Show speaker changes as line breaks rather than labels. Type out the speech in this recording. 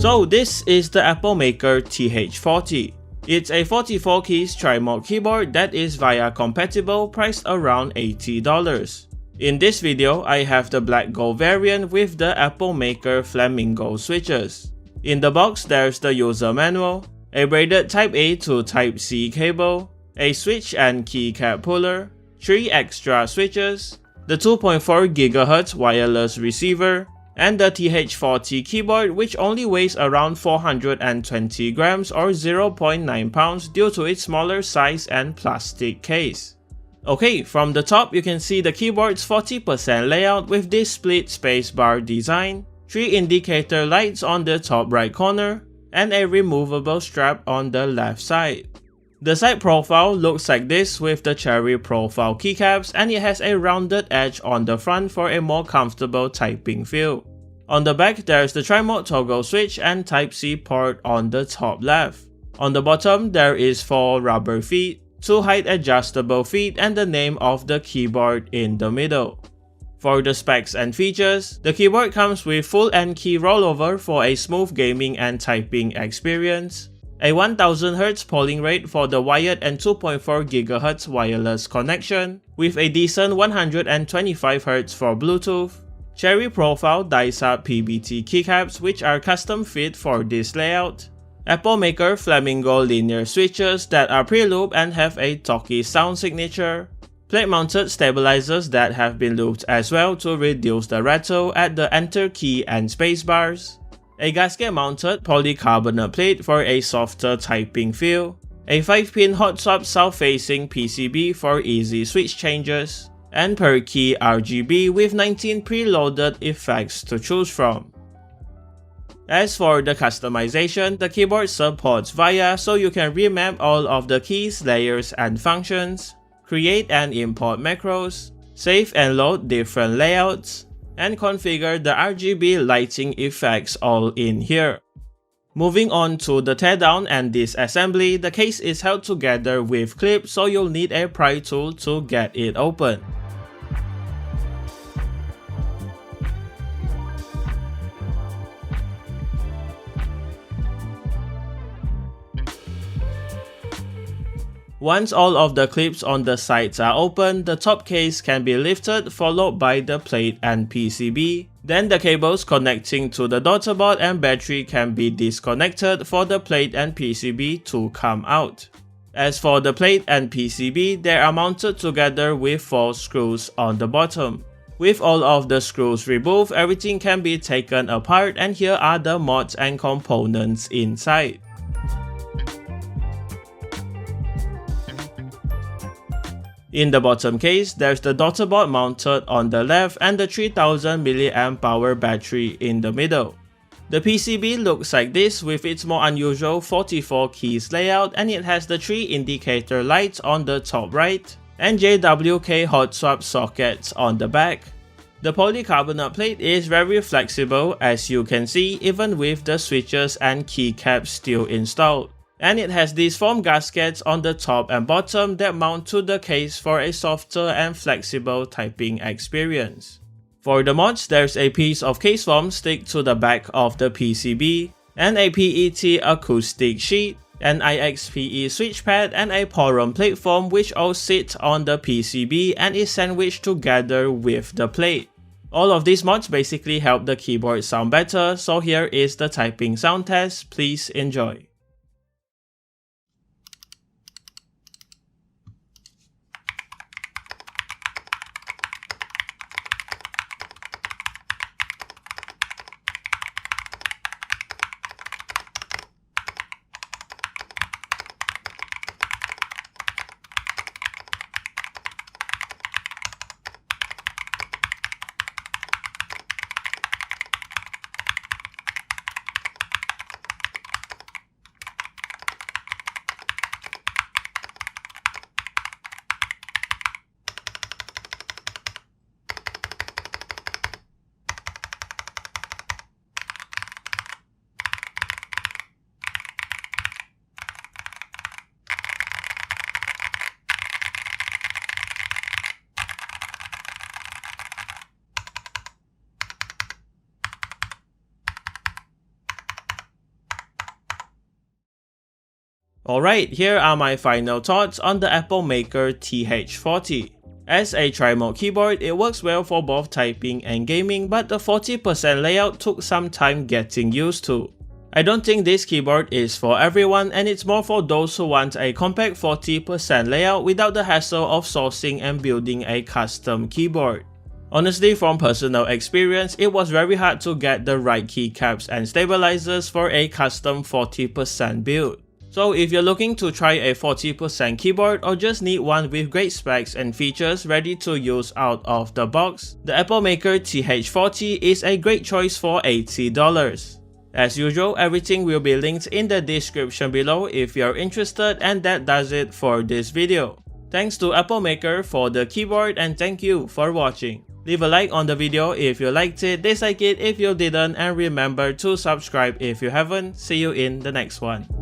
So this is the Epomaker TH40. It's a 44 keys tri-mode keyboard that is VIA compatible, priced around $80. In this video, I have the black gold variant with the Epomaker Flamingo switches. In the box, there's the user manual, a braided Type A to Type C cable, a switch and keycap puller, 3 extra switches, the 2.4 GHz wireless receiver, and the TH40 keyboard, which only weighs around 420 grams or 0.9 pounds due to its smaller size and plastic case. Okay, from the top you can see the keyboard's 40% layout with this split spacebar design, 3 indicator lights on the top right corner, and a removable strap on the left side. The side profile looks like this with the cherry profile keycaps, and it has a rounded edge on the front for a more comfortable typing feel. On the back, there's the tri-mode toggle switch and Type-C port on the top left. On the bottom, there is 4 rubber feet, 2 height adjustable feet, and the name of the keyboard in the middle. For the specs and features, the keyboard comes with full N key rollover for a smooth gaming and typing experience, a 1000Hz polling rate for the wired and 2.4 GHz wireless connection, with a decent 125Hz for Bluetooth, cherry profile die-cut PBT keycaps which are custom fit for this layout, Epomaker Flamingo linear switches that are pre-looped and have a talky sound signature, plate-mounted stabilizers that have been looped as well to reduce the rattle at the enter key and spacebars, a gasket-mounted polycarbonate plate for a softer typing feel, a 5-pin hot swap south-facing PCB for easy switch changes, and per key RGB with 19 preloaded effects to choose from. As for the customization, the keyboard supports VIA, so you can remap all of the keys, layers, and functions, create and import macros, save and load different layouts, and configure the RGB lighting effects all in here. Moving on to the teardown and disassembly, the case is held together with clips, so you'll need a pry tool to get it open. Once all of the clips on the sides are open, the top case can be lifted, followed by the plate and PCB. Then the cables connecting to the daughterboard and battery can be disconnected for the plate and PCB to come out. As for the plate and PCB, they are mounted together with 4 screws on the bottom. With all of the screws removed, everything can be taken apart, and here are the mods and components inside. In the bottom case, there's the daughterboard mounted on the left and the 3000 mAh battery in the middle. The PCB looks like this with its more unusual 44 keys layout, and it has the 3 indicator lights on the top right and JWK hot swap sockets on the back. The polycarbonate plate is very flexible, as you can see, even with the switches and keycaps still installed. And it has these foam gaskets on the top and bottom that mount to the case for a softer and flexible typing experience. For the mods, there's a piece of case foam stick to the back of the PCB, and a PET acoustic sheet, an IXPE switch pad, and a Porum plate foam which all sit on the PCB and is sandwiched together with the plate. All of these mods basically help the keyboard sound better, so here is the typing sound test. Please enjoy. Alright, here are my final thoughts on the Epomaker TH40. As a tri-mode keyboard, it works well for both typing and gaming, but the 40% layout took some time getting used to. I don't think this keyboard is for everyone, and it's more for those who want a compact 40% layout without the hassle of sourcing and building a custom keyboard. Honestly, from personal experience, it was very hard to get the right keycaps and stabilizers for a custom 40% build. So if you're looking to try a 40% keyboard or just need one with great specs and features ready to use out of the box, the Epomaker TH40 is a great choice for $80. As usual, everything will be linked in the description below if you're interested, and that does it for this video. Thanks to Epomaker for the keyboard, and thank you for watching. Leave a like on the video if you liked it, dislike it if you didn't, and remember to subscribe if you haven't. See you in the next one.